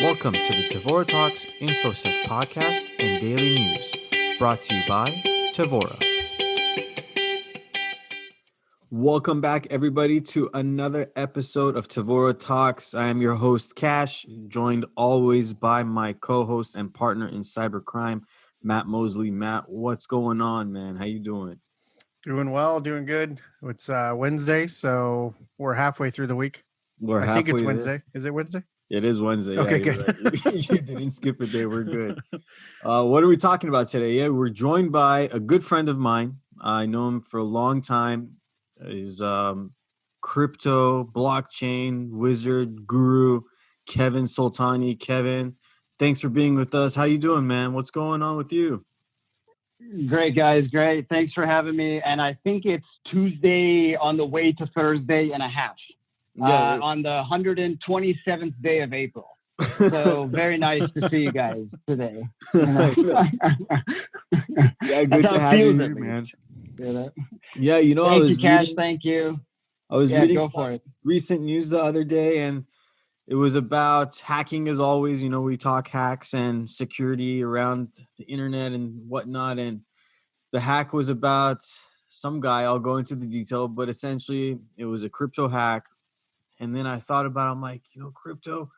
Welcome to the Tevora Talks InfoSec podcast and daily news, brought to you by Tevora. Welcome back, everybody, to another episode of Tevora Talks. I am your host, Cash, joined always by my co-host and partner in cybercrime, Matt Mosley. Matt, what's going on, man? How you doing? Doing well, doing good. It's Wednesday, so we're halfway through the week. I think it's Wednesday. There. Is it Wednesday? It is Wednesday. Okay, yeah, good. Right. You didn't skip a day. We're good. What are we talking about today? Yeah, we're joined by a good friend of mine. I know him for a long time. He's crypto, blockchain, wizard, guru, Kevin Solanti. Kevin, thanks for being with us. How you doing, man? What's going on with you? Great, guys. Great. Thanks for having me. And I think it's Tuesday on the way to Thursday and a half. On the 127th day of April. So very nice to see you guys today. Yeah, good to have you here, man. Yeah, you know, Thank you, Cash. Thank you. I was reading recent news the other day, and it was about hacking as always. You know, we talk hacks and security around the internet and whatnot. And the hack was about some guy. I'll go into the detail, but essentially it was a crypto hack. And then I thought about it, I'm like, you know, crypto,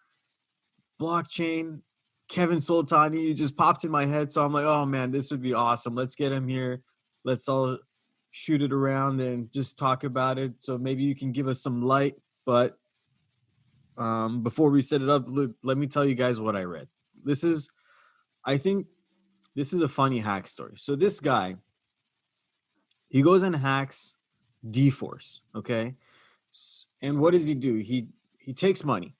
blockchain, Kevin Solanti just popped in my head. So I'm like, oh, man, this would be awesome. Let's get him here. Let's all shoot it around and just talk about it. So maybe you can give us some light. But before we set it up, let me tell you guys what I read. I think this is a funny hack story. So this guy, he goes and hacks dForce, okay? And what does he do? He takes money.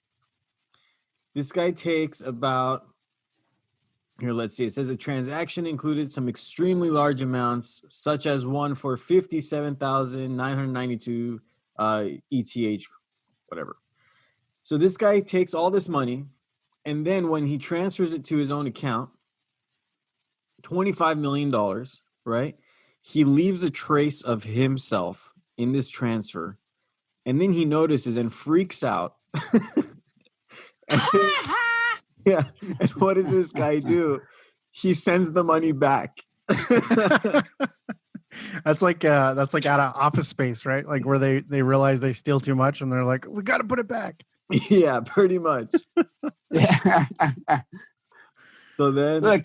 This guy takes about, here, let's see. It says a transaction included some extremely large amounts, such as one for 57,992 ETH, whatever. So this guy takes all this money, and then when he transfers it to his own account, $25 million, right? He leaves a trace of himself in this transfer. And then he notices and freaks out. Yeah. And what does this guy do? He sends the money back. That's like out of Office Space, right? Like where they realize they steal too much and they're like, we got to put it back. Yeah, pretty much. So then, look,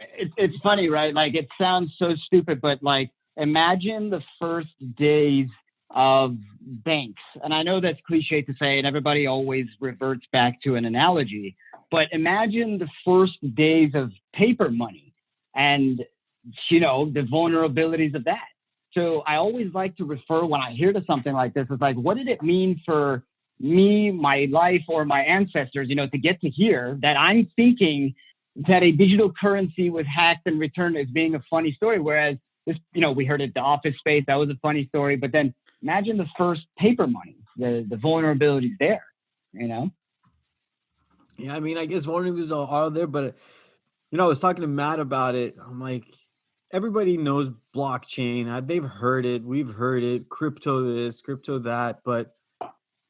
it's funny, right? Like it sounds so stupid, but like imagine the first days of banks. And I know that's cliche to say, and everybody always reverts back to an analogy, but imagine the first days of paper money and, you know, the vulnerabilities of that. So I always like to refer when I hear to something like this, it's like, what did it mean for me, my life, or my ancestors, you know, to get to here that I'm thinking that a digital currency was hacked and returned as being a funny story. Whereas this, you know, we heard it, the Office Space, that was a funny story, but then imagine the first paper money, the vulnerabilities there, you know? Yeah, I mean, I guess vulnerabilities are there, but, you know, I was talking to Matt about it. I'm like, everybody knows blockchain. They've heard it. We've heard it. Crypto this, crypto that. But,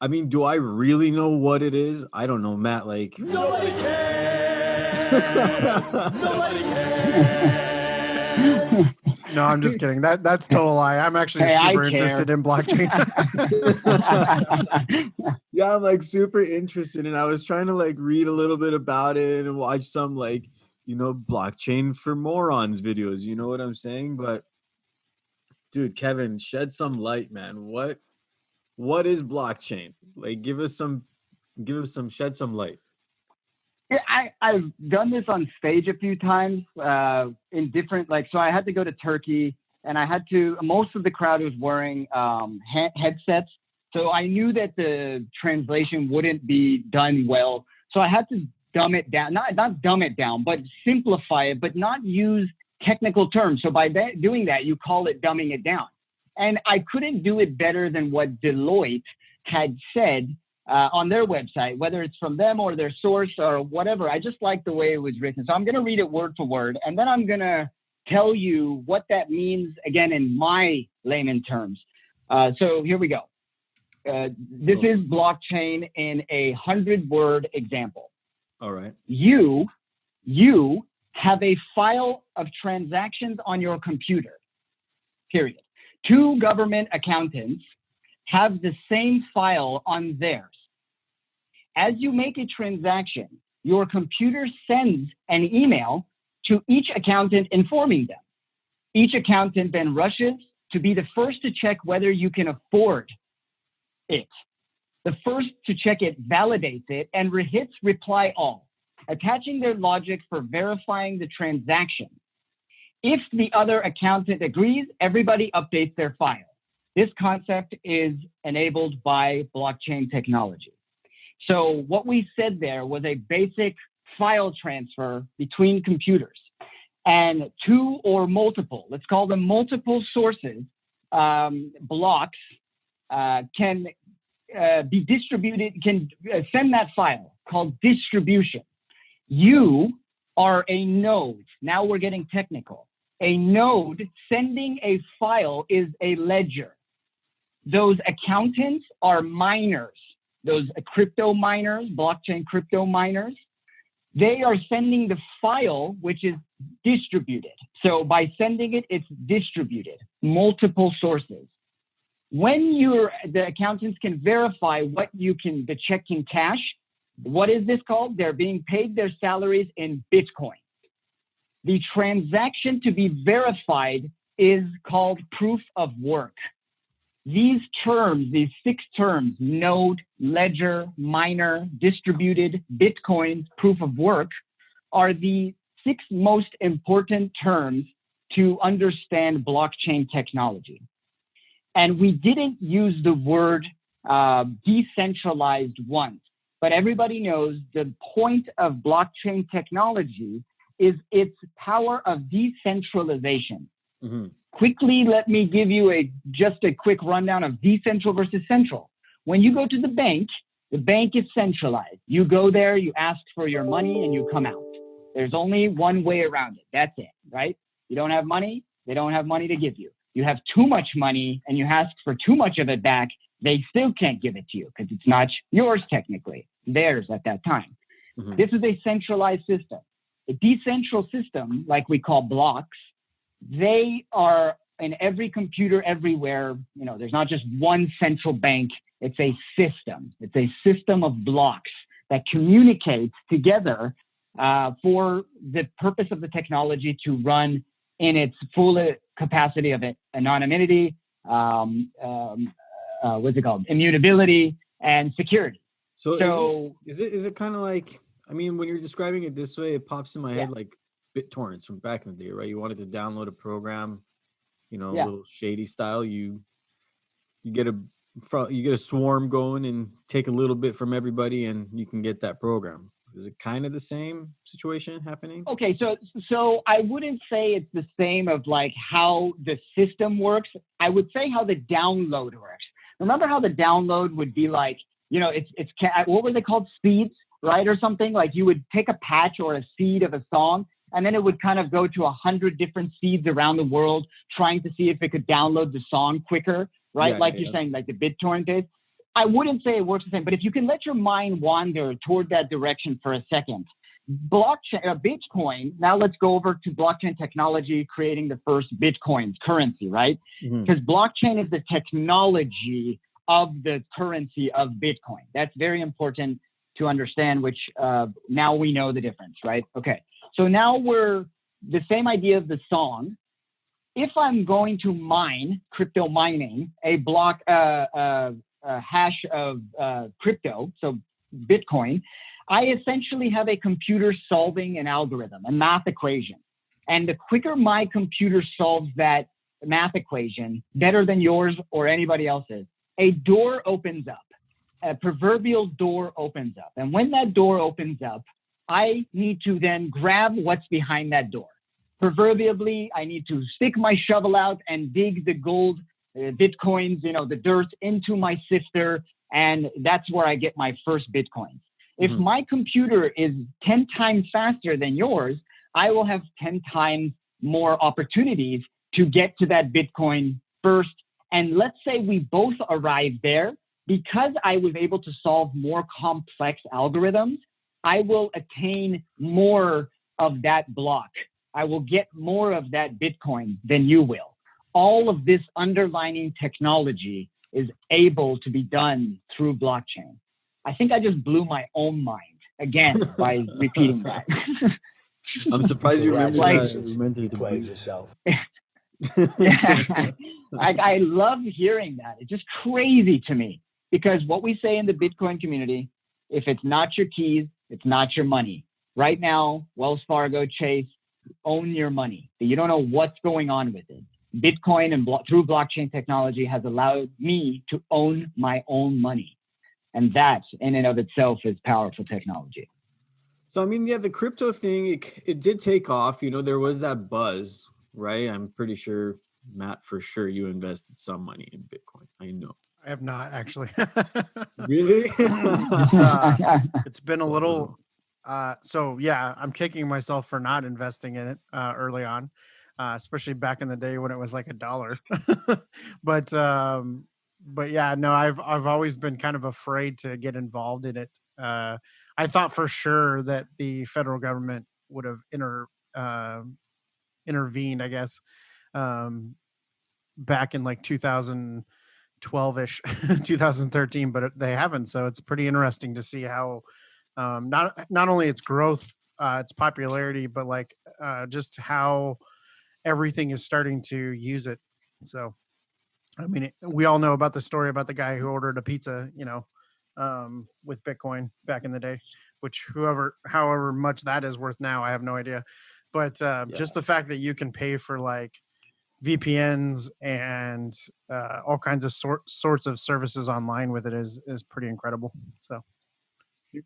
I mean, do I really know what it is? I don't know, Matt. Like, nobody cares. Nobody cares. No, I'm just kidding. That's total lie. I'm actually super interested in blockchain. Yeah, I'm like super interested, and I was trying to like read a little bit about it and watch some like, you know, blockchain for morons videos. You know what I'm saying? But dude, Kevin, shed some light, man. What is blockchain? Like, shed some light. I've done this on stage a few times in different, like, so I had to go to Turkey and most of the crowd was wearing headsets. So I knew that the translation wouldn't be done well. So I had to dumb it down, not dumb it down, but simplify it, but not use technical terms. So by doing that, you call it dumbing it down. And I couldn't do it better than what Deloitte had said on their website, whether it's from them or their source or whatever. I just like the way it was written. So I'm going to read it word for word, and then I'm going to tell you what that means, again, in my layman terms. So here we go. This is blockchain in a 100-word example. All right. You have a file of transactions on your computer, period. Two government accountants have the same file on theirs. As you make a transaction, your computer sends an email to each accountant informing them. Each accountant then rushes to be the first to check whether you can afford it. The first to check it validates it and hits reply all, attaching their logic for verifying the transaction. If the other accountant agrees, everybody updates their file. This concept is enabled by blockchain technology. So what we said there was a basic file transfer between computers, and two or multiple, let's call them multiple sources, blocks can be distributed, can send that file called distribution. You are a node. Now we're getting technical. A node sending a file is a ledger. Those accountants are miners, those crypto miners, blockchain crypto miners. They are sending the file, which is distributed. So by sending it, it's distributed, multiple sources. When the accountants can verify what the check can cash, what is this called? They're being paid their salaries in Bitcoin. The transaction to be verified is called proof of work. These terms, these 6 terms, node, ledger, miner, distributed, Bitcoin, proof of work, are the 6 most important terms to understand blockchain technology. And we didn't use the word decentralized once, but everybody knows the point of blockchain technology is its power of decentralization. Mm-hmm. Quickly, let me give you just a quick rundown of decentral versus central. When you go to the bank is centralized. You go there, you ask for your money, and you come out. There's only one way around it. That's it, right? You don't have money, they don't have money to give you. You have too much money, and you ask for too much of it back, they still can't give it to you because it's not yours technically, theirs at that time. Mm-hmm. This is a centralized system. A decentral system, like we call blocks, they are in every computer everywhere. You know, there's not just one central bank. It's a system. It's a system of blocks that communicates together for the purpose of the technology to run in its full capacity of anonymity, what's it called? Immutability and security. So is it kind of like, I mean, when you're describing it this way, it pops in my head like BitTorrents from back in the day, right? You wanted to download a program, a little shady style. You get a swarm going and take a little bit from everybody, and you can get that program. Is it kind of the same situation happening? Okay, so I wouldn't say it's the same of like how the system works. I would say how the download works. Remember how the download would be like, it's what were they called? Seeds, right? Or something like you would take a patch or a seed of a song, and then it would kind of go to 100 different seeds around the world trying to see if it could download the song quicker, right? You're saying, like the BitTorrent is. I wouldn't say it works the same, but if you can let your mind wander toward that direction for a second, Bitcoin, now let's go over to blockchain technology, creating the first Bitcoin currency, right? Because blockchain is the technology of the currency of Bitcoin. That's very important to understand, which now we know the difference, right? Okay. So now we're the same idea of the song. If I'm going to mine, crypto mining, a block, a hash of crypto, so Bitcoin, I essentially have a computer solving an algorithm, a math equation. And the quicker my computer solves that math equation, better than yours or anybody else's, a door opens up. A proverbial door opens up. And when that door opens up, I need to then grab what's behind that door. Proverbially, I need to stick my shovel out and dig the gold Bitcoins, the dirt into my sifter, and that's where I get my first Bitcoins. If my computer is 10 times faster than yours, I will have 10 times more opportunities to get to that Bitcoin first. And let's say we both arrive there, because I was able to solve more complex algorithms, I will attain more of that block. I will get more of that Bitcoin than you will. All of this underlying technology is able to be done through blockchain. I think I just blew my own mind again by repeating that. I'm surprised you remember you played yourself. Yeah. I love hearing that. It's just crazy to me because what we say in the Bitcoin community, if it's not your keys, it's not your money. Right now, Wells Fargo, Chase, own your money. You don't know what's going on with it. Bitcoin and through blockchain technology has allowed me to own my own money. And that in and of itself is powerful technology. So, I mean, yeah, the crypto thing, it did take off. There was that buzz, right? I'm pretty sure, Matt, for sure you invested some money in Bitcoin. I know. I have not actually. Really? It's been a little, so yeah, I'm kicking myself for not investing in it early on, especially back in the day when it was like $1. But yeah, no, I've always been kind of afraid to get involved in it. I thought for sure that the federal government would have intervened, I guess, back in like 2012-ish, 2013, but they haven't. So it's pretty interesting to see how not only its growth, its popularity, but like just how everything is starting to use it. So, I mean, we all know about the story about the guy who ordered a pizza, with Bitcoin back in the day, which however much that is worth now, I have no idea. But just the fact that you can pay for like VPNs and all kinds of sorts of services online with it is pretty incredible. So,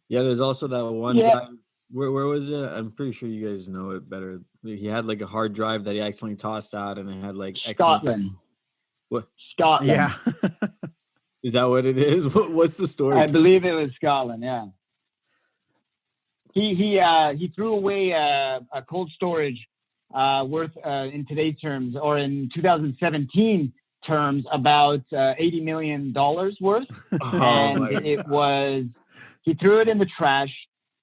yeah, there's also that one guy. Where was it? I'm pretty sure you guys know it better. He had like a hard drive that he accidentally tossed out, and it had like Scotland. What? Scotland. Yeah. Is that what it is? What's the story? I believe it was Scotland. Yeah. He threw away a cold storage worth in today's terms, or in 2017 terms, about $80 million worth. And he threw it in the trash.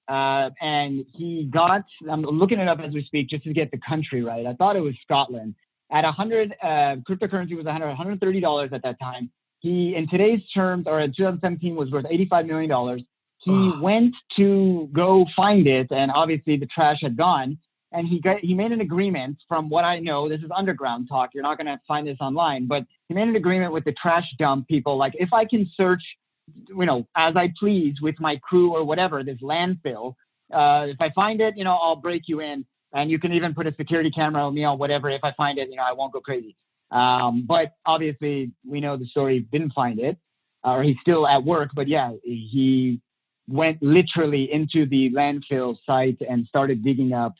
And he got, I'm looking it up as we speak just to get the country right. I thought it was Scotland. At 100, cryptocurrency was $130 at that time. He, in today's terms, or in 2017, was worth $85 million. He went to go find it, and obviously the trash had gone. And he made an agreement, from what I know, this is underground talk, you're not going to find this online, but he made an agreement with the trash dump people, like, if I can search, as I please with my crew or whatever, this landfill, if I find it, I'll break you in, and you can even put a security camera on me or whatever. If I find it, I won't go crazy. But obviously we know the story, didn't find it, or he's still at work, but yeah, he went literally into the landfill site and started digging up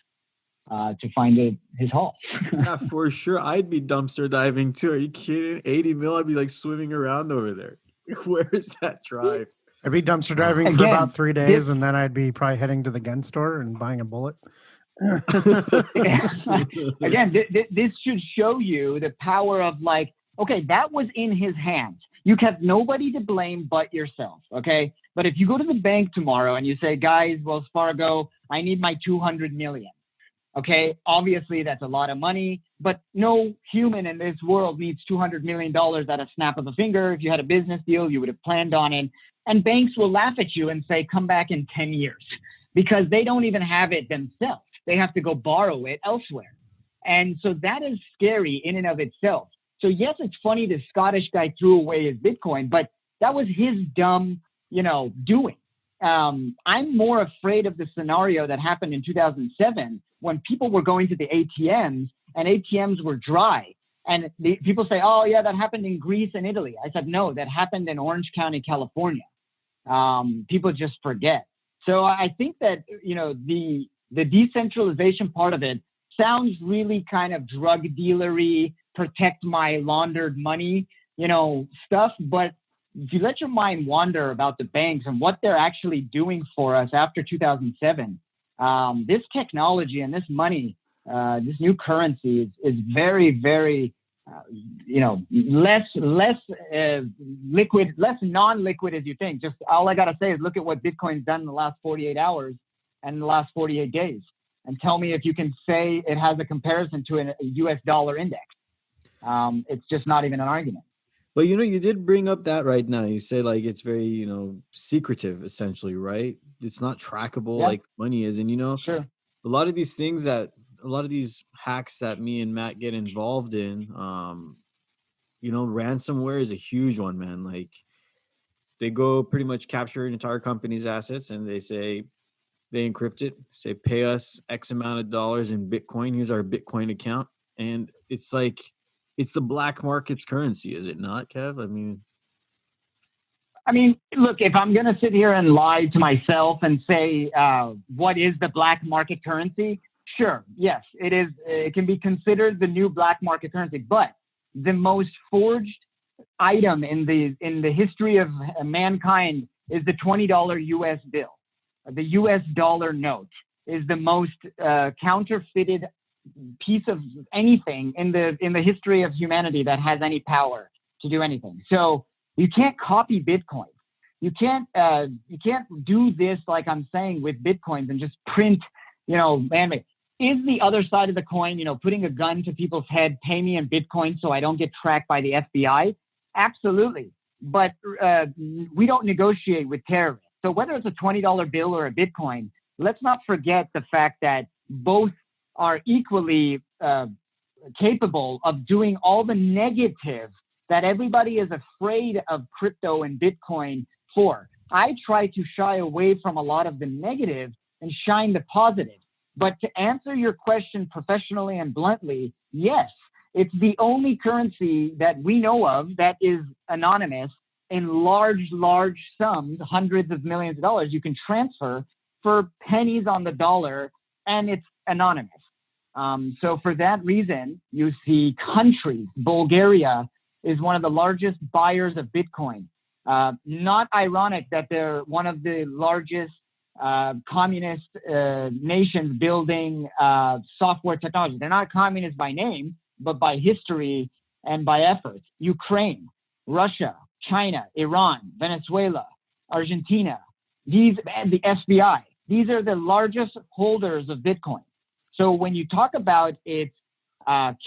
to find his haul. Yeah, for sure. I'd be dumpster diving too. Are you kidding? 80 mil, I'd be like swimming around over there. Where is that drive? I'd be dumpster diving for about 3 days, and then I'd be probably heading to the gun store and buying a bullet. Again, this should show you the power of, like, okay, that was in his hands. You have nobody to blame but yourself, okay? But if you go to the bank tomorrow and you say, guys, Wells Fargo, I need my 200 million. Okay, obviously that's a lot of money, but no human in this world needs $200 million at a snap of a finger. If you had a business deal, you would have planned on it. And banks will laugh at you and say, come back in 10 years, because they don't even have it themselves. They have to go borrow it elsewhere. And so that is scary in and of itself. So yes, it's funny the Scottish guy threw away his Bitcoin, but that was his dumb, doing. I'm more afraid of the scenario that happened in 2007 when people were going to the ATMs and ATMs were dry. And people say, oh, yeah, that happened in Greece and Italy. I said, no, that happened in Orange County, California. People just forget. So I think that, the decentralization part of it sounds really kind of drug dealery, protect my laundered money, stuff. But if you let your mind wander about the banks and what they're actually doing for us after 2007, this technology and this money, this new currency is very, very, less liquid, less non-liquid as you think. Just all I got to say is look at what Bitcoin's done in the last 48 hours. in the last 48 days. And tell me if you can say it has a comparison to a US dollar index. It's just not even an argument. But, you did bring up that right now. You say like it's very, secretive essentially, right? It's not trackable like money is. And, Sure. a lot of these hacks that me and Matt get involved in, ransomware is a huge one, man. Like they go pretty much capture an entire company's assets and they encrypt it, say, pay us X amount of dollars in Bitcoin. Here's our Bitcoin account. And it's like, it's the black market's currency, is it not, Kev? I mean, look, if I'm going to sit here and lie to myself and say, what is the black market currency? Sure. Yes, it is. It can be considered the new black market currency, but the most forged item in the history of mankind is the $20 US bill. The US dollar note is the most counterfeited piece of anything in the history of humanity that has any power to do anything. So you can't copy Bitcoin. You can't do this like I'm saying with Bitcoins and just print, man. Is the other side of the coin, putting a gun to people's head, pay me in Bitcoin so I don't get tracked by the FBI? Absolutely. But we don't negotiate with terrorists. So whether it's a $20 bill or a Bitcoin, let's not forget the fact that both are equally capable of doing all the negative that everybody is afraid of crypto and Bitcoin for. I try to shy away from a lot of the negative and shine the positive. But to answer your question professionally and bluntly, yes, it's the only currency that we know of that is anonymous in large sums, hundreds of millions of dollars you can transfer for pennies on the dollar, and it's anonymous. So for that reason, you see countries, Bulgaria is one of the largest buyers of Bitcoin. Not ironic that they're one of the largest communist nations building software technology. They're not communist by name, but by history and by effort. Ukraine, Russia, China, Iran, Venezuela, Argentina, the FBI, these are the largest holders of Bitcoin. So when you talk about its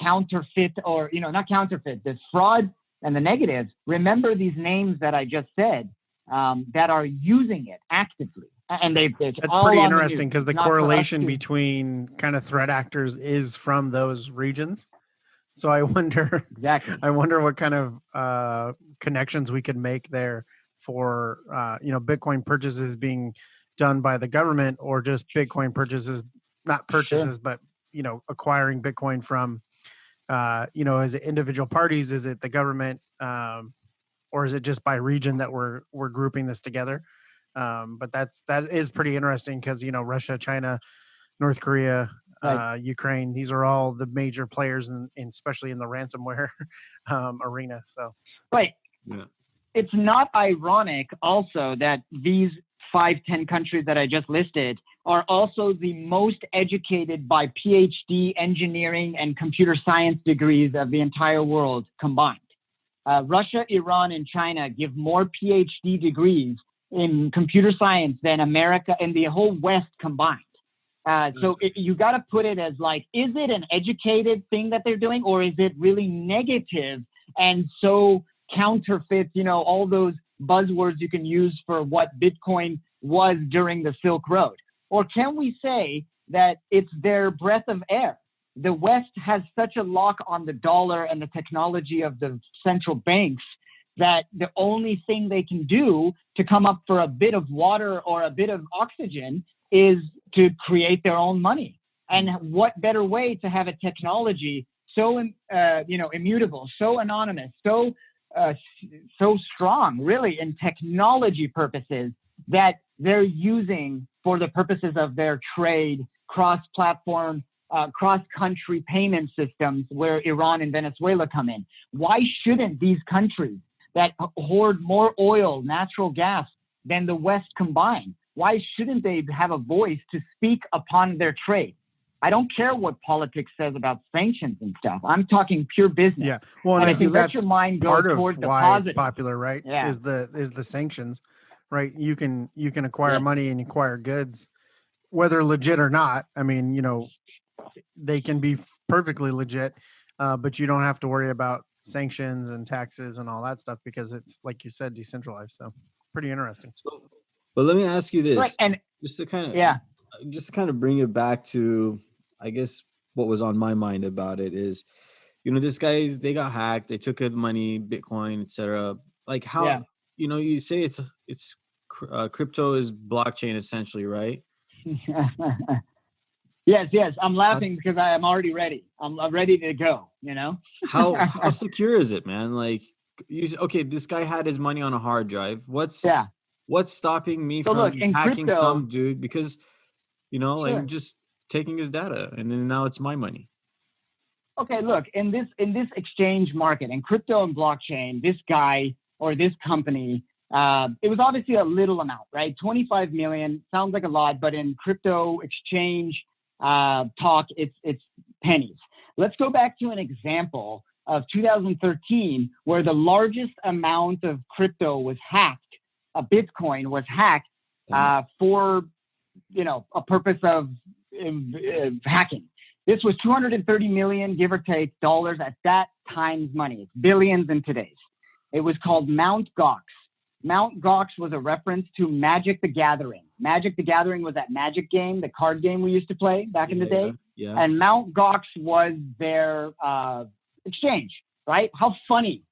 counterfeit or, not counterfeit, the fraud and the negatives, remember these names that I just said that are using it actively. And that's pretty interesting because the correlation between kind of threat actors is from those regions. So I wonder what kind of connections we could make there for, Bitcoin purchases being done by the government or just Bitcoin purchases, not purchases, sure, but, acquiring Bitcoin from, as individual parties. Is it the government or is it just by region that we're grouping this together? But that is pretty interesting because, Russia, China, North Korea, right, Ukraine, these are all the major players in especially in the ransomware arena. So, right. Yeah. It's not ironic also that these 5-10 countries that I just listed are also the most educated by PhD engineering and computer science degrees of the entire world combined. Russia, Iran, and China give more PhD degrees in computer science than America and the whole West combined. So you got to put it as like, is it an educated thing that they're doing, or is it really negative and so counterfeit, all those buzzwords you can use for what Bitcoin was during the Silk Road? Or can we say that it's their breath of air? The West has such a lock on the dollar and the technology of the central banks that the only thing they can do to come up for a bit of water or a bit of oxygen is to create their own money. And what better way to have a technology so, immutable, so anonymous, so strong, really, in technology purposes that they're using for the purposes of their trade, cross-platform, cross-country payment systems where Iran and Venezuela come in. Why shouldn't these countries that hoard more oil, natural gas than the West combined, why shouldn't they have a voice to speak upon their trade? I don't care what politics says about sanctions and stuff. I'm talking pure business. Yeah. Well, and I think that's your mind part of why it's popular, right? Yeah. Is the sanctions, right? You can acquire money and acquire goods whether legit or not, I mean, you know, they can be perfectly legit, but you don't have to worry about sanctions and taxes and all that stuff because it's, like you said, decentralized. So pretty interesting. So, but let me ask you this, Right, and just to kind of yeah, bring it back to, I guess, what was on my mind about it is, this guy, they got hacked, they took his money, Bitcoin, etc. Like yeah. how, you say crypto is blockchain essentially, right? Yes. I'm laughing because I am already ready. I'm ready to go. How secure is it, man? Like, okay, this guy had his money on a hard drive. Yeah. What's stopping me So from look, in hacking crypto, some dude because sure. like just taking his data and then now it's my money. Okay, look, in this exchange market, in crypto and blockchain, this guy or this company, it was obviously a little amount, right? 25 million sounds like a lot, but in crypto exchange talk, it's pennies. Let's go back to an example of 2013, where the largest amount of crypto was hacked. A Bitcoin was hacked for, a purpose of hacking. This was 230 million, give or take, dollars at that time's money. It's billions in today's. It was called Mt. Gox. Mt. Gox was a reference to Magic the Gathering. Magic the Gathering was that Magic game, the card game we used to play back in the day. Yeah. And Mt. Gox was their exchange, right? How funny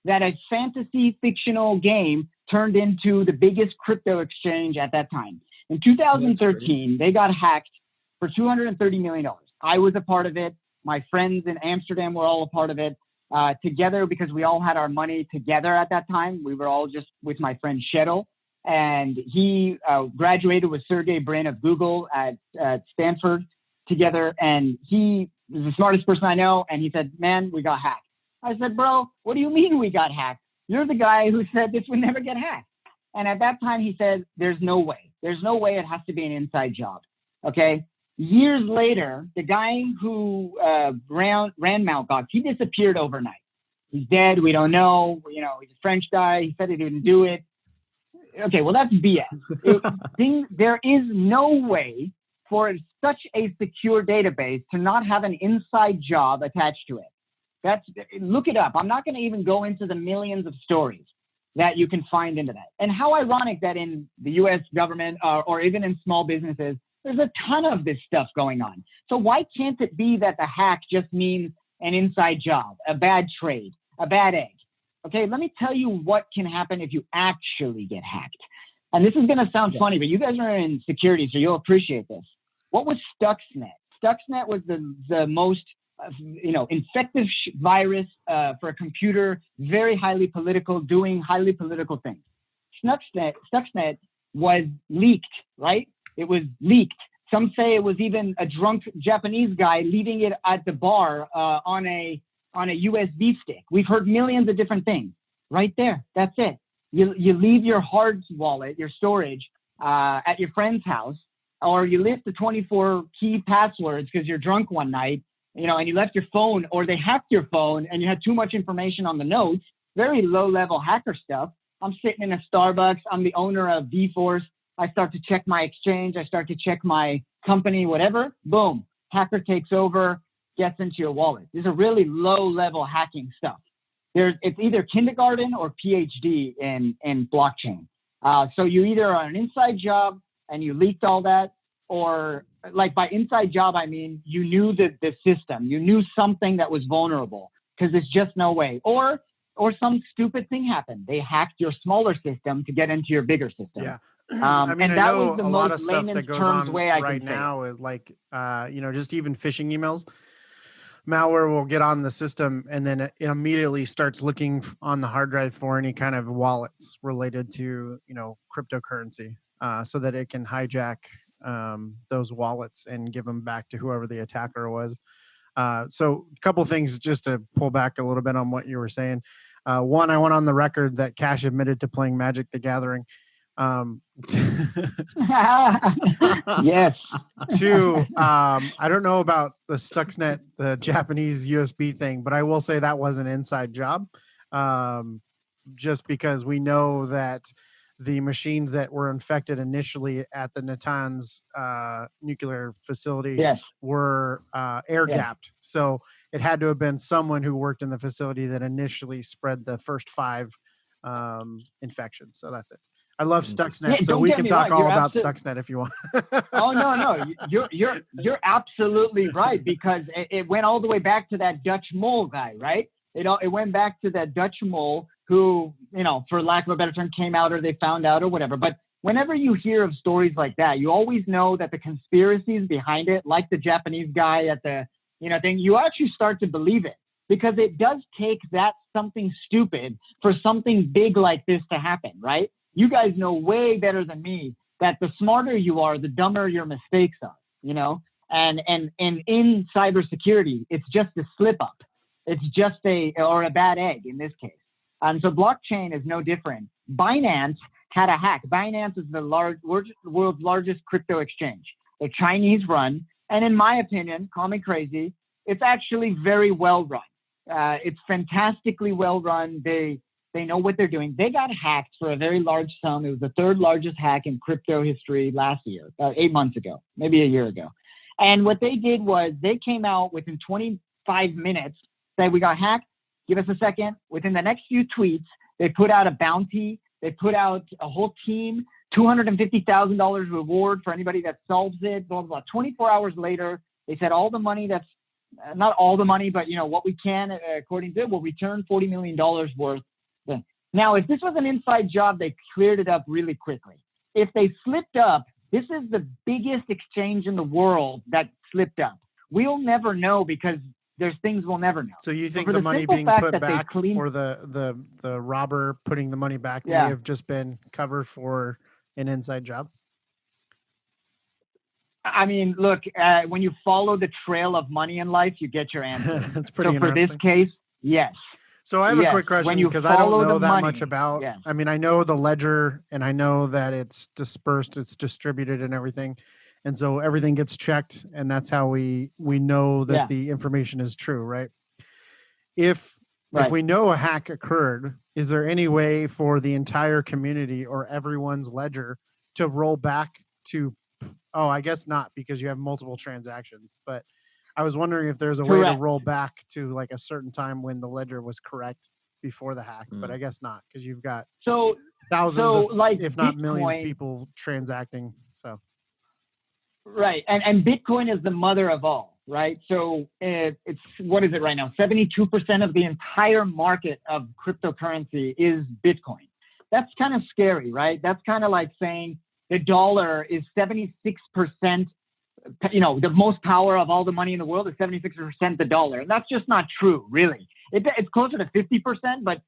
that a fantasy fictional game turned into the biggest crypto exchange at that time. In 2013, they got hacked for $230 million. I was a part of it. My friends in Amsterdam were all a part of it together because we all had our money together at that time. We were all just with my friend Sheddle, and he graduated with Sergey Brin of Google at Stanford together. And he was the smartest person I know. And he said, man, we got hacked. I said, bro, what do you mean we got hacked? You're the guy who said this would never get hacked. And at that time, he said, there's no way. There's no way. It has to be an inside job. Okay. Years later, the guy who ran Mt. Gox, he disappeared overnight. He's dead. We don't know. He's a French guy. He said he didn't do it. Okay, well, that's BS. There is no way for such a secure database to not have an inside job attached to it. Look it up. I'm not going to even go into the millions of stories that you can find into that. And how ironic that in the U.S. government or even in small businesses, there's a ton of this stuff going on. So why can't it be that the hack just means an inside job, a bad trade, a bad egg? Okay, let me tell you what can happen if you actually get hacked. And this is going to sound funny, but you guys are in security, so you'll appreciate this. What was Stuxnet? Stuxnet was the most infective virus for a computer, very highly political, doing highly political things. Stuxnet was leaked, right? It was leaked. Some say it was even a drunk Japanese guy leaving it at the bar on a USB stick. We've heard millions of different things. Right there, that's it. You leave your hard wallet, your storage, at your friend's house, or you list the 24 key passwords because you're drunk one night, and you left your phone, or they hacked your phone and you had too much information on the notes. Very low-level hacker stuff. I'm sitting in a Starbucks. I'm the owner of dForce. I start to check my exchange. I start to check my company, whatever. Boom. Hacker takes over, gets into your wallet. These are really low-level hacking stuff. It's either kindergarten or PhD in blockchain. So you either are an inside job and you leaked all that, or like by inside job, I mean you knew the system. You knew something that was vulnerable because there's just no way. Or some stupid thing happened. They hacked your smaller system to get into your bigger system. Yeah. I mean, I know a lot of stuff that goes on right now is like, just even phishing emails. Malware will get on the system and then it immediately starts looking on the hard drive for any kind of wallets related to, cryptocurrency, so that it can hijack those wallets and give them back to whoever the attacker was. So a couple things just to pull back a little bit on what you were saying. One, I went on the record that Cash admitted to playing Magic the Gathering. Yes. Two, I don't know about the Stuxnet, the Japanese USB thing, but I will say that was an inside job. Just because we know that the machines that were infected initially at the Natanz nuclear facility were air gapped. So it had to have been someone who worked in the facility that initially spread the first 5 infections. So that's it. I love Stuxnet, so we can talk all about Stuxnet if you want. Oh no, you're absolutely right, because it went all the way back to that Dutch mole guy, right? It went back to that Dutch mole who, for lack of a better term, came out or they found out or whatever. But whenever you hear of stories like that, you always know that the conspiracies behind it, like the Japanese guy at the thing, you actually start to believe it, because it does take that something stupid for something big like this to happen, right? You guys know way better than me that the smarter you are, the dumber your mistakes are, and in cybersecurity, it's just a slip up. It's just a bad egg in this case. And so blockchain is no different. Binance had a hack. Binance is the world's largest crypto exchange. They're Chinese run. And in my opinion, call me crazy, it's actually very well run. It's fantastically well run. They know what they're doing. They got hacked for a very large sum. It was the 3rd largest hack in crypto history last year, 8 months ago, maybe a year ago. And what they did was they came out within 25 minutes, said, we got hacked, give us a second. Within the next few tweets, they put out a bounty. They put out a whole team, $250,000 reward for anybody that solves it, blah, blah, blah. 24 hours later, they said all the money that's, not all the money, but what we can, according to it, will return $40 million worth. Now, if this was an inside job, they cleared it up really quickly. If they slipped up, this is the biggest exchange in the world that slipped up. We'll never know, because there's things we'll never know. So you think the money being put back, or the robber putting the money back may have just been cover for an inside job? I mean, look, when you follow the trail of money in life, you get your answer. That's pretty interesting. For this case, yes. So I have a quick question, because I don't know that much about, I mean, I know the ledger and I know that it's dispersed, it's distributed and everything. And so everything gets checked, and that's how we know that the information is true, right? If we know a hack occurred, is there any way for the entire community or everyone's ledger to roll back to, I guess not, because you have multiple transactions, but I was wondering if there's a way to roll back to like a certain time when the ledger was correct before the hack, but I guess not, because you've got thousands of, if not millions, people transacting. So. Right. And Bitcoin is the mother of all, right? So it's, what is it right now? 72% of the entire market of cryptocurrency is Bitcoin. That's kind of scary, right? That's kind of like saying the dollar is 76%, the most power of all the money in the world is 76% the dollar. And that's just not true, really. It's closer to 50%, but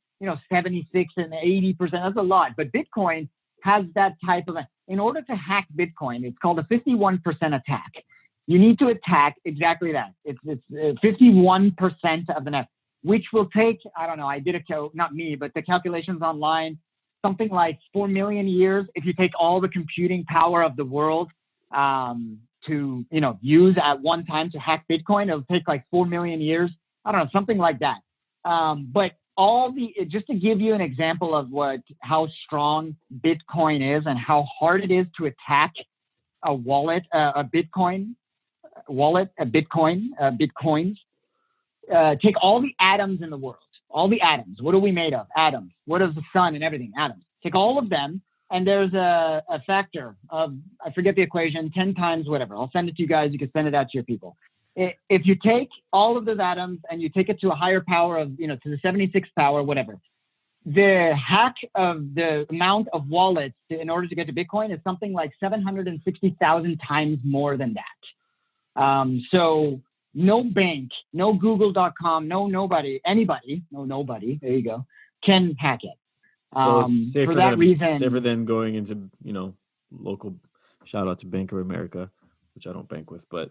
76 and 80%, that's a lot. But Bitcoin has that type of, in order to hack Bitcoin, it's called a 51% attack. You need to attack exactly that. It's 51% of the net, which will take, I don't know, I did not me, but the calculations online, something like 4 million years. If you take all the computing power of the world to, use at one time to hack Bitcoin, it'll take like 4 million years. I don't know, something like that. But just to give you an example of how strong Bitcoin is and how hard it is to attack a wallet, bitcoins. Take all the atoms in the world, all the atoms. What are we made of? Atoms. What is the sun and everything? Atoms. Take all of them, and there's a factor of, I forget the equation, 10 times whatever. I'll send it to you guys. You can send it out to your people. If you take all of those atoms and you take it to a higher power of, to the 76th power, whatever, the hack of the amount of wallets in order to get to Bitcoin is something like 760,000 times more than that. So no bank, no Google.com, nobody, there you go, can hack it. So for that reason, safer than going into, local, shout out to Bank of America, which I don't bank with, but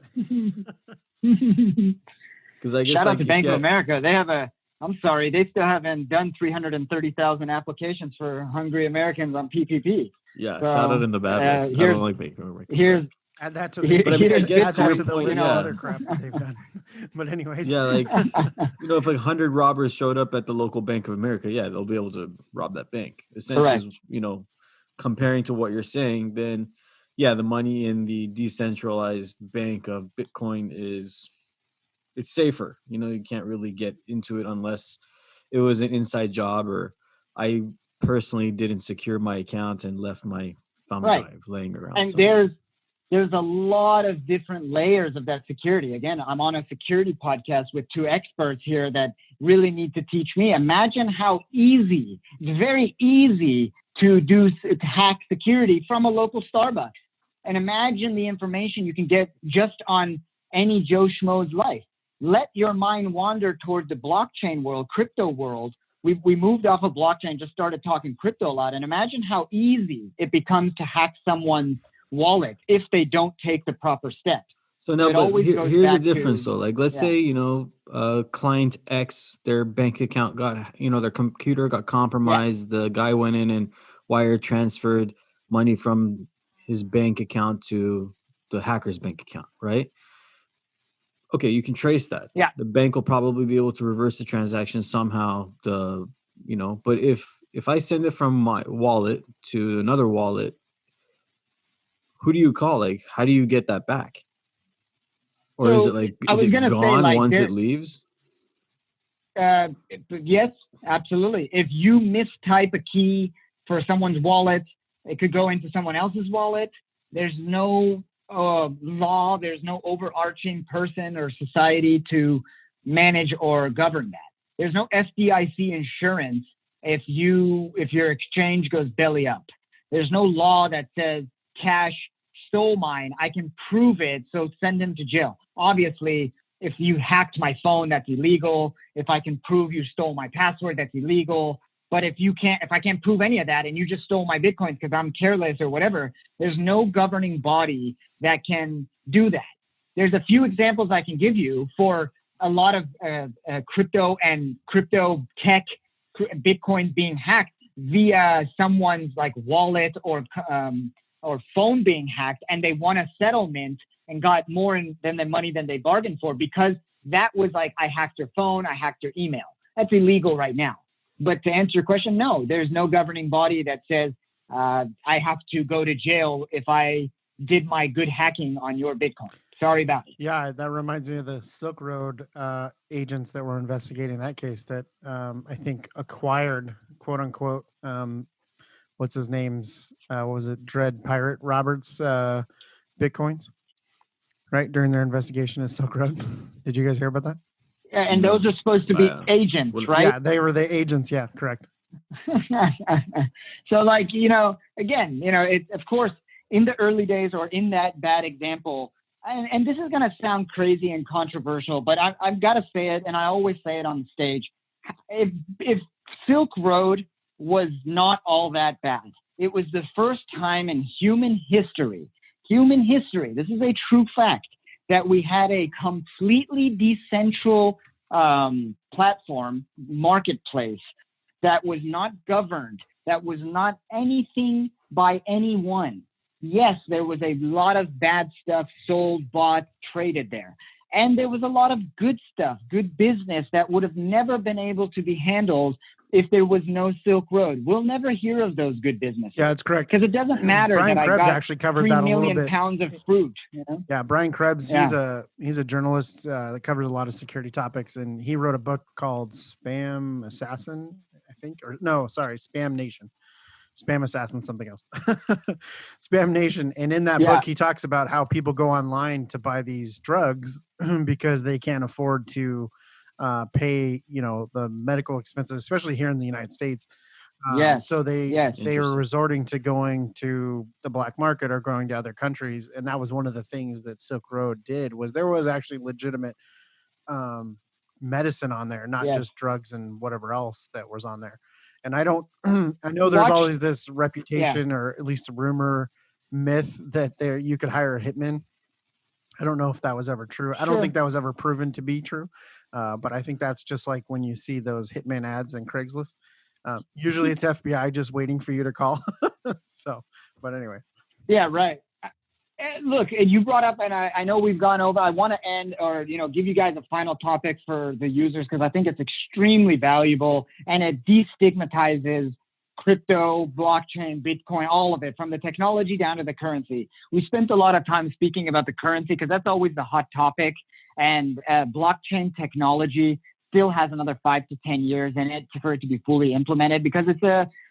because I guess shout out to Bank of America. They have they still haven't done 330,000 applications for hungry Americans on PPP. Yeah, so, shout out in the bad way. I don't like Bank of America. Add that to the, but I mean, I guess add that to the list of other crap that they've done. But anyways, yeah, like if 100 robbers showed up at the local Bank of America, they'll be able to rob that bank. Essentially, comparing to what you're saying, then yeah, the money in the decentralized bank of Bitcoin it's safer. You know, you can't really get into it unless it was an inside job, or I personally didn't secure my account and left my thumb drive laying around. And somewhere. there's a lot of different layers of that security. Again, I'm on a security podcast with two experts here that really need to teach me. Imagine how easy, it's very easy to hack security from a local Starbucks. And imagine the information you can get just on any Joe Schmo's life. Let your mind wander toward the blockchain world, crypto world. We moved off of blockchain, just started talking crypto a lot. And imagine how easy it becomes to hack someone's wallet if they don't take the proper steps. So now, but here's the difference. So like, let's say, you know, client X, their bank account got, you know, their computer got compromised. The guy went in and wire transferred money from his bank account to the hacker's bank account, right? Okay, you can trace that. Yeah. The bank will probably be able to reverse the transaction somehow. But if I send it from my wallet to another wallet, who do you call? Like, how do you get that back? Or is it like, is it gone once it leaves? Yes, absolutely. If you mistype a key for someone's wallet, it could go into someone else's wallet. There's no law, there's no overarching person or society to manage or govern that. There's no FDIC insurance if your exchange goes belly up. There's no law that says Cash stole mine, I can prove it, so send him to jail. Obviously, if you hacked my phone, that's illegal. If I can prove you stole my password, that's illegal. But if I can't prove any of that and you just stole my Bitcoins because I'm careless or whatever, there's no governing body that can do that. There's a few examples I can give you for a lot of crypto and crypto tech, Bitcoin being hacked via someone's like wallet or phone being hacked, and they won a settlement and got more than the money than they bargained for, because that was like, I hacked your phone, I hacked your email. That's illegal right now. But to answer your question, no, there's no governing body that says I have to go to jail if I did my good hacking on your Bitcoin. Sorry about it. Yeah, that reminds me of the Silk Road agents that were investigating that case that I think acquired, quote unquote, what's his name's, what was it, Dread Pirate Roberts Bitcoins, right? During their investigation of Silk Road. Did you guys hear about that? And those are supposed to be agents, right? Yeah, they were the agents. Yeah, correct. So like, you know, again, you know, it's of course in the early days or in that bad example, and this is going to sound crazy and controversial, but I've got to say it, and I always say it on the stage. If Silk Road was not all that bad, it was the first time in human history, this is a true fact, that we had a completely decentral platform, marketplace, that was not governed, that was not anything by anyone. Yes, there was a lot of bad stuff sold, bought, traded there. And there was a lot of good stuff, good business that would have never been able to be handled if there was no Silk Road. We'll never hear of those good businesses. Yeah, that's correct. Because it doesn't matter Brian that Krebs I got actually covered 3 that a little million bit. pounds of fruit. You know? Yeah, Brian Krebs, Yeah. he's a journalist that covers a lot of security topics, and he wrote a book called Spam Assassin, I think, or no, sorry, Spam Nation. Spam Assassin, something else. Spam Nation. And in that book, he talks about how people go online to buy these drugs because they can't afford to pay, you know, the medical expenses, especially here in the United States. So they were resorting to going to the black market or going to other countries. And that was one of the things that Silk Road did, was there was actually legitimate medicine on there, not just drugs and whatever else that was on there. And I know there's always this reputation or at least a rumor, myth that you could hire a hitman. I don't know if that was ever true. I don't think that was ever proven to be true. But I think that's just like when you see those hitman ads in Craigslist. Usually it's FBI just waiting for you to call. But anyway. Yeah, right. Look, you brought up, and I know we've gone over, I want to end or, you know, give you guys a final topic for the users, because I think it's extremely valuable and it destigmatizes crypto, blockchain, Bitcoin, all of it, from the technology down to the currency. We spent a lot of time speaking about the currency because that's always the hot topic. And blockchain technology still has another 5 to 10 years in it for it to be fully implemented, because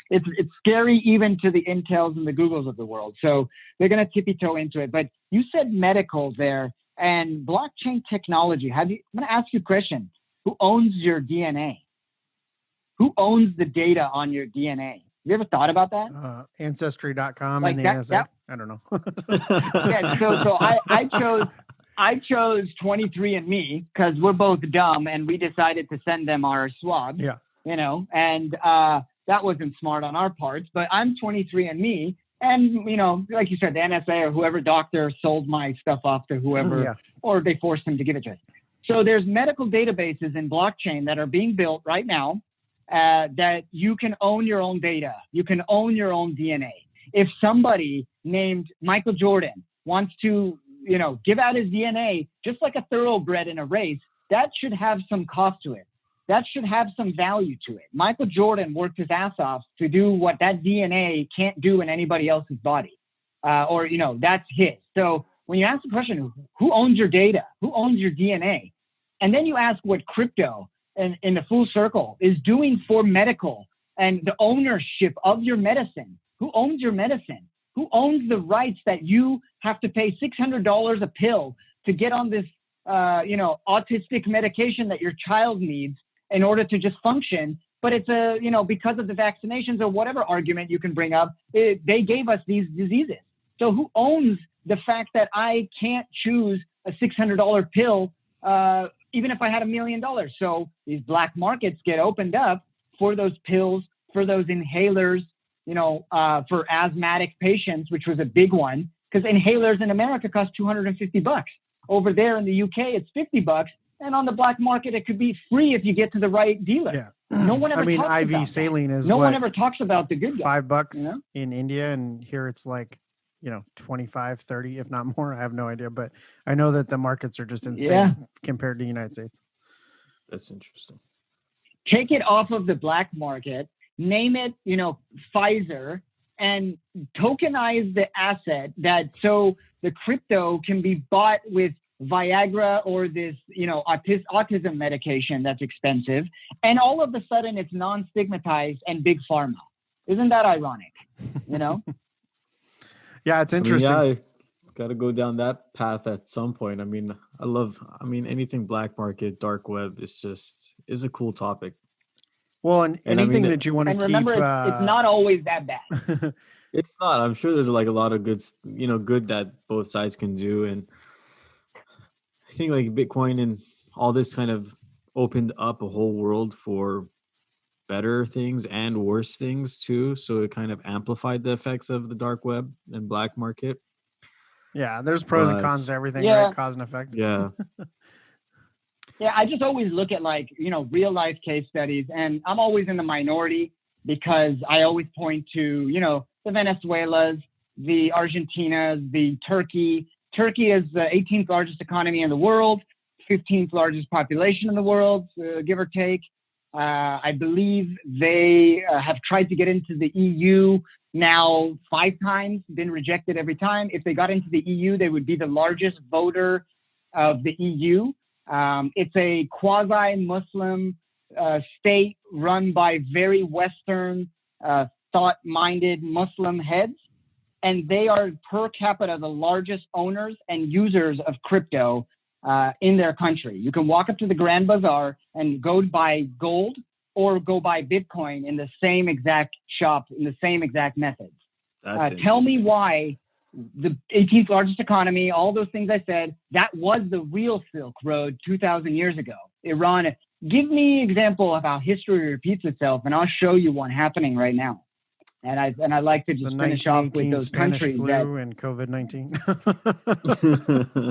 it's scary even to the Intels and the Googles of the world. So they're going to tippy toe into it. But you said medical there and blockchain technology. I'm going to ask you a question. Who owns your DNA? Who owns the data on your DNA? Have you ever thought about that? Ancestry.com like and the that, NSA. I don't know. Yeah, so I chose 23andMe because we're both dumb and we decided to send them our swab. Yeah. You know, and that wasn't smart on our parts, but I'm 23andMe. And, you know, like you said, the NSA or whoever doctor sold my stuff off to whoever, or they forced them to give it to us. So there's medical databases in blockchain that are being built right now that you can own your own data. You can own your own DNA. If somebody named Michael Jordan wants to, you know, give out his DNA, just like a thoroughbred in a race, that should have some cost to it. That should have some value to it. Michael Jordan worked his ass off to do what that DNA can't do in anybody else's body. Or, you know, that's his. So when you ask the question, who owns your data? Who owns your DNA? And then you ask what crypto in the full circle is doing for medical and the ownership of your medicine. Who owns your medicine? Who owns the rights that you have to pay $600 a pill to get on this, you know, autistic medication that your child needs in order to just function? But it's you know, because of the vaccinations or whatever argument you can bring up, they gave us these diseases. So who owns the fact that I can't choose a $600 pill, even if I had $1 million? So these black markets get opened up for those pills, for those inhalers, you know, for asthmatic patients, which was a big one, because inhalers in America cost $250. Over there in the UK, it's $50. And on the black market, it could be free if you get to the right dealer. Yeah. No one ever I mean, talks IV about saline that. is no what, one ever talks about the good guy. $5 you know? in India, and here it's like, you know, 25, 30, if not more. I have no idea, but I know that the markets are just insane compared to the United States. That's interesting. Take it off of the black market, name it, you know, Pfizer, and tokenize the asset that so the crypto can be bought with Viagra or this, you know, autism medication that's expensive. And all of a sudden it's non-stigmatized and big pharma. Isn't that ironic? You know? Yeah, it's interesting. I mean, got to go down that path at some point. I mean, anything black market, dark web is a cool topic. Well, and anything that you want to keep. Remember, it's not always that bad. It's not. I'm sure there's like a lot of good that both sides can do. And I think like Bitcoin and all this kind of opened up a whole world for better things and worse things too. So it kind of amplified the effects of the dark web and black market. Yeah, there's pros and cons to everything, right? Cause and effect. Yeah. Yeah, I just always look at like, you know, real life case studies, and I'm always in the minority because I always point to, you know, the Venezuelas, the Argentinas, the Turkey. Turkey is the 18th largest economy in the world, 15th largest population in the world, give or take. I believe they have tried to get into the EU now 5 times, been rejected every time. If they got into the EU, they would be the largest voter of the EU. It's a quasi-Muslim state run by very Western, thought-minded Muslim heads. And they are per capita the largest owners and users of crypto in their country. You can walk up to the Grand Bazaar and go buy gold or go buy Bitcoin in the same exact shop, in the same exact methods. Tell me why the 18th largest economy, all those things I said, that was the real Silk Road 2,000 years ago. Iran, give me an example of how history repeats itself, and I'll show you one happening right now. And I like to just finish off with those Spanish countries flu and COVID-19.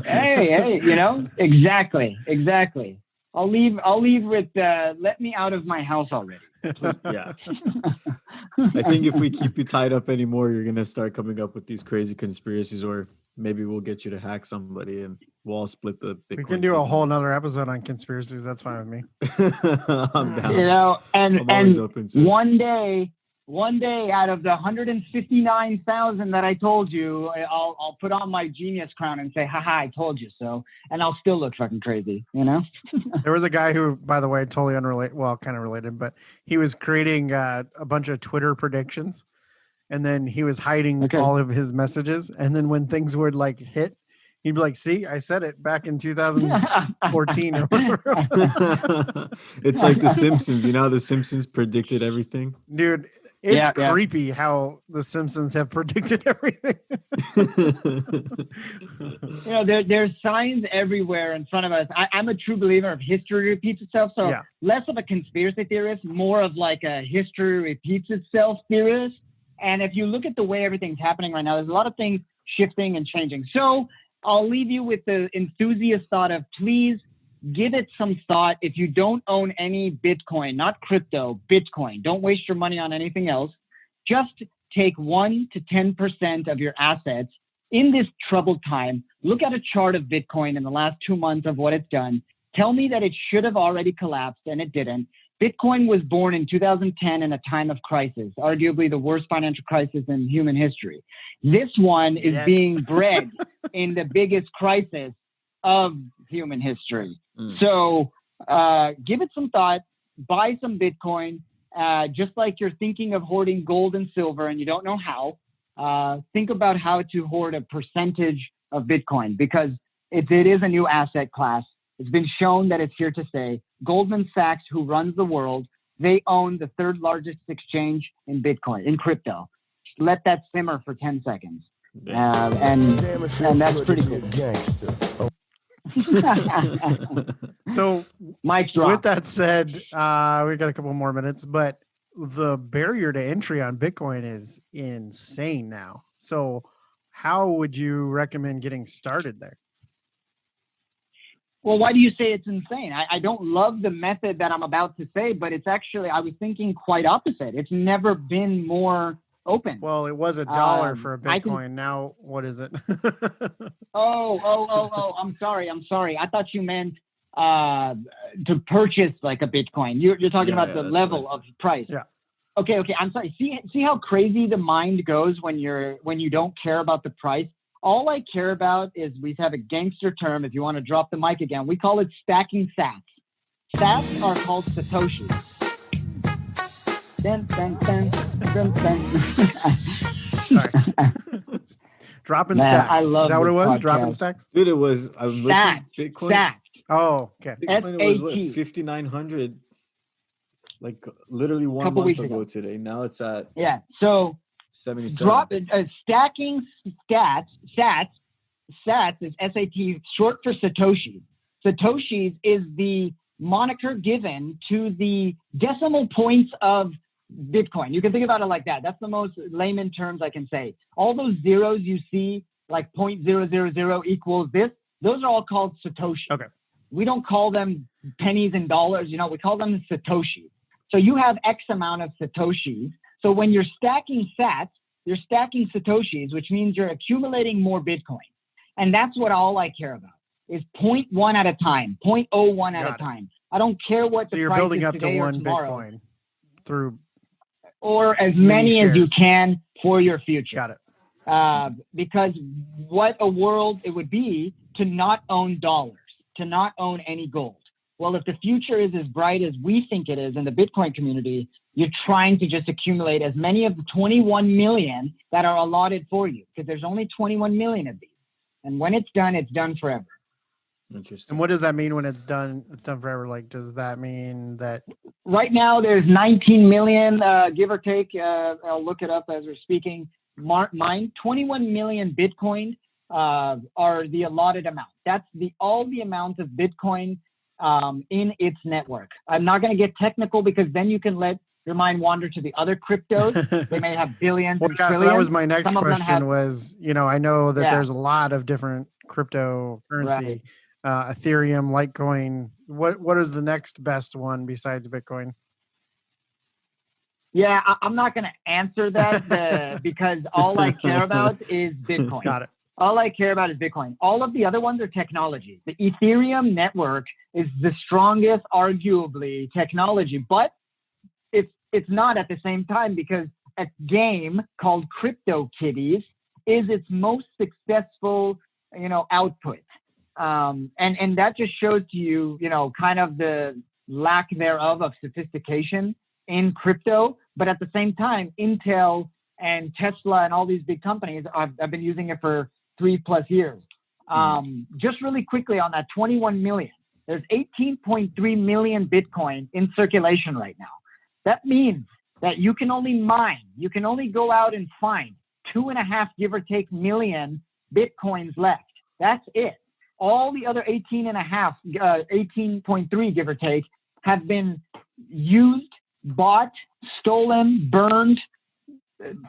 hey, you know, exactly. I'll leave with let me out of my house already. Yeah. I think if we keep you tied up anymore, you're gonna start coming up with these crazy conspiracies, or maybe we'll get you to hack somebody and we'll all split the Bitcoin. We can do a whole nother episode on conspiracies. That's fine with me. I'm down. You know, and one day one day out of the 159,000 that I told you, I'll put on my genius crown and say, haha, I told you so. And I'll still look fucking crazy, you know? There was a guy who, by the way, totally unrelated, well, kind of related, but he was creating a bunch of Twitter predictions. And then he was hiding all of his messages. And then when things would like hit, he'd be like, see, I said it back in 2014 or whatever. It's like The Simpsons. You know how The Simpsons predicted everything? Dude, it's creepy how The Simpsons have predicted everything. You know, there's signs everywhere in front of us. I'm a true believer of history repeats itself. So less of a conspiracy theorist, more of like a history repeats itself theorist. And if you look at the way everything's happening right now, there's a lot of things shifting and changing. So I'll leave you with the enthusiast thought of please give it some thought. If you don't own any Bitcoin, not crypto, Bitcoin, don't waste your money on anything else. Just take 1 to 10% of your assets in this troubled time. Look at a chart of Bitcoin in the last 2 months of what it's done. Tell me that it should have already collapsed and it didn't. Bitcoin was born in 2010 in a time of crisis, arguably the worst financial crisis in human history. This one is being bred in the biggest crisis of human history. So give it some thought, buy some Bitcoin, just like you're thinking of hoarding gold and silver and you don't know how. Think about how to hoard a percentage of Bitcoin because it is a new asset class. It's been shown that it's here to stay. Goldman Sachs, who runs the world, they own the third largest exchange in Bitcoin, in crypto. Let that simmer for 10 seconons. And that's pretty cool. So Mic drop. With that said, we got a couple more minutes, but the barrier to entry on Bitcoin is insane now. So how would you recommend getting started there? Well, why do you say it's insane? I don't love the method that I'm about to say, but it's actually, I was thinking quite opposite. It's never been more open. Well, it was $1 for a Bitcoin. Now, what is it? I'm sorry. I thought you meant to purchase like a Bitcoin. You're talking about the level of price. Yeah. Okay. I'm sorry. See how crazy the mind goes when you don't care about the price. All I care about is we have a gangster term. If you want to drop the mic again, we call it stacking sats. Sats are called Satoshi. Dun, dun, dun, dun, dun. Sorry. Dropping stacks. I love Is that what it was? Podcast. Dropping stacks? Dude, it was. I'm looking Bitcoin. Stacked. Oh, okay. Bitcoin was what, 5,900? Like literally 1 month ago today. Now it's at So 77. Stacking sats is SAT, short for Satoshi. Satoshis is the moniker given to the decimal points of Bitcoin. You can think about it like that. That's the most layman terms I can say. All those zeros you see, like 0.000 equals this, those are all called Satoshi. Okay. We don't call them pennies and dollars, we call them Satoshi. So you have X amount of Satoshis. So when you're stacking sats, you're stacking Satoshis, which means you're accumulating more Bitcoin. And that's what all I care about is 0.1 at a time, 0.01 at a time. I don't care what the price is. So you're building up to one Bitcoin through, or as many as you can for your future. Got it. Because what a world it would be to not own dollars, to not own any gold. Well, if the future is as bright as we think it is in the Bitcoin community, you're trying to just accumulate as many of the 21 million that are allotted for you, because there's only 21 million of these. And when it's done forever. Interesting. And what does that mean when it's done? It's done forever. Like, does that mean that right now there's 19 million, give or take? I'll look it up as we're speaking. Mine, 21 million Bitcoin are the allotted amount. That's all the amount of Bitcoin in its network. I'm not going to get technical because then you can let your mind wander to the other cryptos. They may have billions. Well, trillions. So that was my next question was, I know that there's a lot of different cryptocurrency, right. Ethereum, Litecoin. What is the next best one besides Bitcoin? Yeah, I'm not going to answer that because all I care about is Bitcoin. Got it. All I care about is Bitcoin. All of the other ones are technology. The Ethereum network is the strongest, arguably, technology, but it's not at the same time, because a game called CryptoKitties is its most successful, output. And that just shows to you, kind of the lack thereof of sophistication in crypto. But at the same time, Intel and Tesla and all these big companies, I've been using it for 3+ years. Just really quickly on that 21 million, there's 18.3 million Bitcoin in circulation right now. That means that you can only go out and find 2.5, give or take, million Bitcoins left. That's it. All the other 18.3, give or take, have been used, bought, stolen, burned,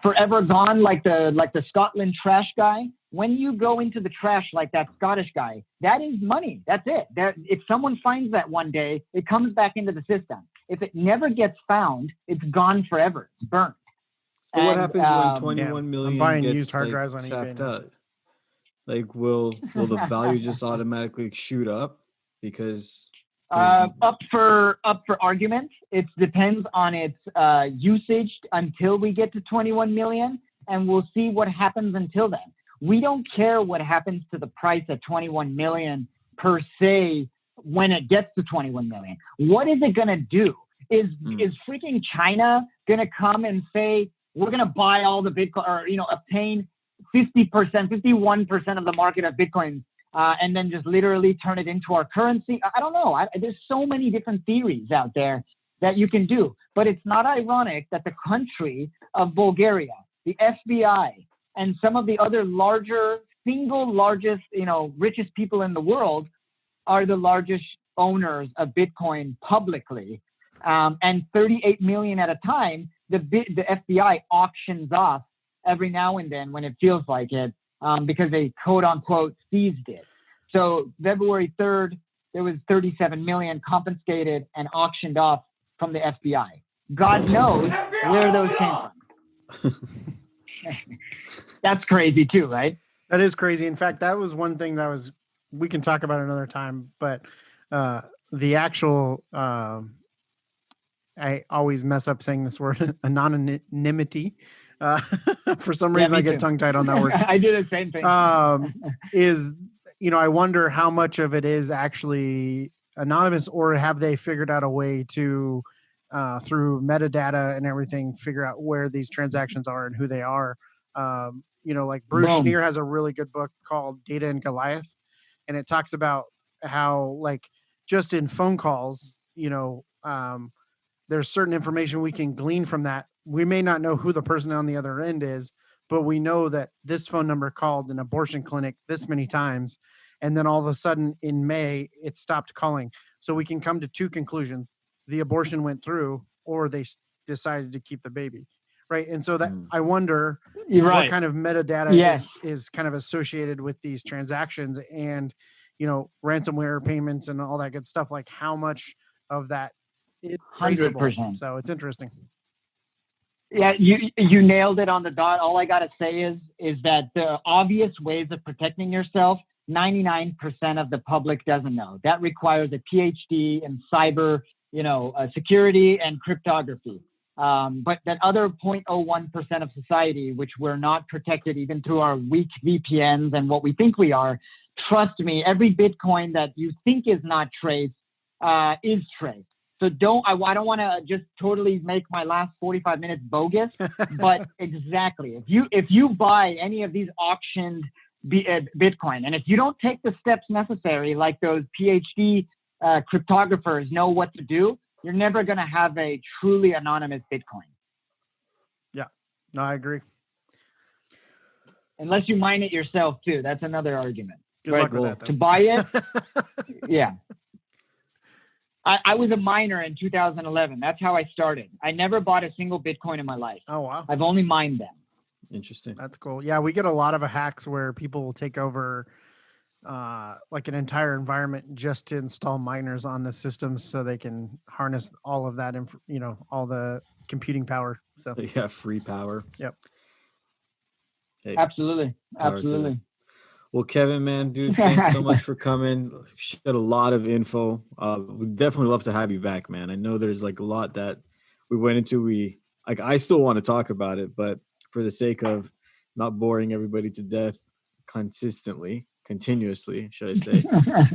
forever gone, like the Scotland trash guy. When you go into the trash like that Scottish guy, that is money. That's it. If someone finds that one day, it comes back into the system. If it never gets found, it's gone forever. It's burnt. So what happens when 21 million I'm buying gets used hard drives on tapped eBay out? Like, will the value just automatically shoot up because up for argument? It depends on its usage until we get to 21 million, and we'll see what happens until then. We don't care what happens to the price at 21 million per se when it gets to 21 million. What is it going to do? Is freaking China going to come and say, we're going to buy all the Bitcoin, or, obtain 50%, 51% of the market of Bitcoin, and then just literally turn it into our currency? I don't know. There's so many different theories out there that you can do. But it's not ironic that the country of Bulgaria, the FBI, and some of the other single largest, richest people in the world are the largest owners of Bitcoin publicly. And 38 million at a time, the FBI auctions off every now and then when it feels like it, because they quote unquote seized it. So February 3rd, there was 37 million confiscated and auctioned off from the FBI. God knows where those came from. That's crazy too, right? That is crazy. In fact, that was one thing we can talk about another time, but the actual, I always mess up saying this word, anonymity. For some reason, I get tongue tied on that word. I do the same thing. I wonder how much of it is actually anonymous, or have they figured out a way to, through metadata and everything, figure out where these transactions are and who they are. Like Bruce Schneer has a really good book called Data and Goliath, and it talks about how, like, just in phone calls, there's certain information we can glean from that. We may not know who the person on the other end is, but we know that this phone number called an abortion clinic this many times, and then all of a sudden in May it stopped calling. So we can come to two conclusions: the abortion went through, or they decided to keep the baby. Right. And so that I wonder what kind of metadata is kind of associated with these transactions, and, ransomware payments and all that good stuff. Like, how much of that is traceable? 100%. So it's interesting. Yeah, you nailed it on the dot. All I got to say is that the obvious ways of protecting yourself, 99% of the public doesn't know. That requires a PhD in cyber, security and cryptography. But that other 0.01% of society, which we're not protected even through our weak VPNs and what we think we are, trust me, every Bitcoin that you think is not traced is traced. So I don't want to just totally make my last 45 minutes bogus, but exactly. If you buy any of these auctioned Bitcoin, and if you don't take the steps necessary, like those PhD cryptographers know what to do, you're never going to have a truly anonymous Bitcoin. Yeah, no, I agree. Unless you mine it yourself too. That's another argument. Good luck with that, though. To buy it, yeah. I was a miner in 2011. That's how I started. I never bought a single Bitcoin in my life. Oh, wow. I've only mined them. Interesting. That's cool. Yeah, we get a lot of hacks where people will take over like an entire environment just to install miners on the systems so they can harness all of that, all the computing power. So yeah, free power. Yep. Hey, absolutely. Absolutely. Well, Kevin, man, dude, thanks so much for coming. Shared a lot of info. We'd definitely love to have you back, man. I know there's like a lot that we went into. I still want to talk about it, but for the sake of not boring everybody to death continuously, should I say,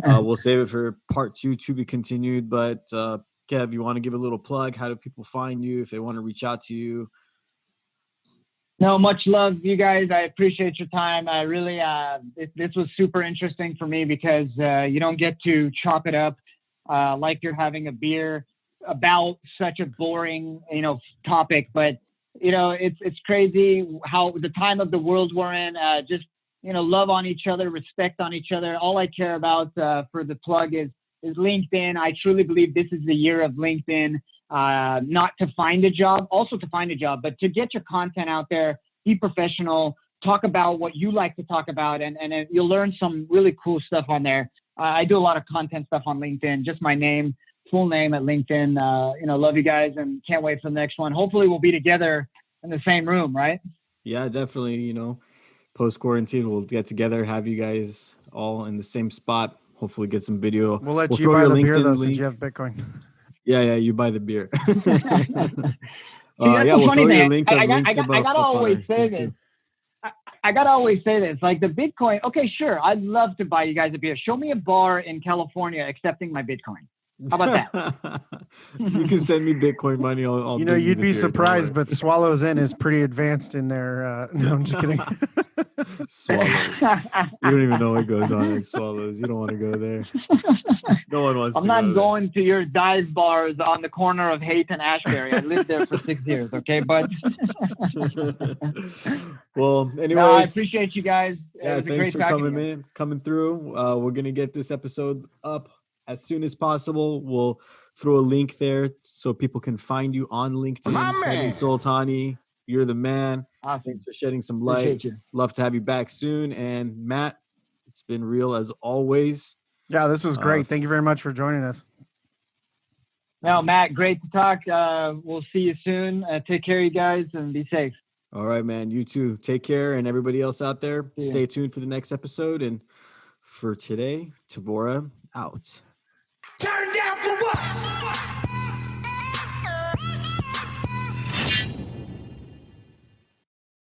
we'll save it for part 2 to be continued. But Kev, you want to give a little plug? How do people find you if they want to reach out to you? No, much love, you guys. I appreciate your time. I really, this was super interesting for me because you don't get to chop it up like you're having a beer about such a boring, topic. But, it's crazy how the time of the world we're in, just, love on each other, respect on each other. All I care about for the plug is LinkedIn. I truly believe this is the year of LinkedIn. Not to find a job, also to find a job, but to get your content out there, be professional, talk about what you like to talk about, and you'll learn some really cool stuff on there. I do a lot of content stuff on LinkedIn, just my name, full name at LinkedIn. Love you guys and can't wait for the next one. Hopefully we'll be together in the same room, right? Yeah, definitely. Post quarantine, we'll get together, have you guys all in the same spot. Hopefully get some video. We'll let you buy the beer though, since you have Bitcoin. Yeah, you buy the beer. We'll throw your link. I gotta always say this. I gotta always say this. Like the Bitcoin. Okay, sure. I'd love to buy you guys a beer. Show me a bar in California accepting my Bitcoin. How about that? You can send me Bitcoin money. I'll you'd be surprised, but Swallows Inn is pretty advanced in their. No, I'm just kidding. Swallows. You don't even know what goes on at Swallows. You don't want to go there. No one wants. I'm not going to your dive bars on the corner of Haight and Ashbury. I lived there for 6 years. Okay, but. Well, anyways, I appreciate you guys. Yeah, thanks for coming through. We're gonna get this episode up as soon as possible. We'll throw a link there so people can find you on LinkedIn. Kevin Soltani, you're the man. Awesome. Thanks for shedding some light. Love to have you back soon. And Matt, it's been real as always. Yeah, this was great. Thank you very much for joining us. No, Matt, great to talk. We'll see you soon. Take care, you guys, and be safe. All right, man. You too. Take care. And everybody else out there, stay tuned for the next episode. And for today, Tevora out. Turn down for what?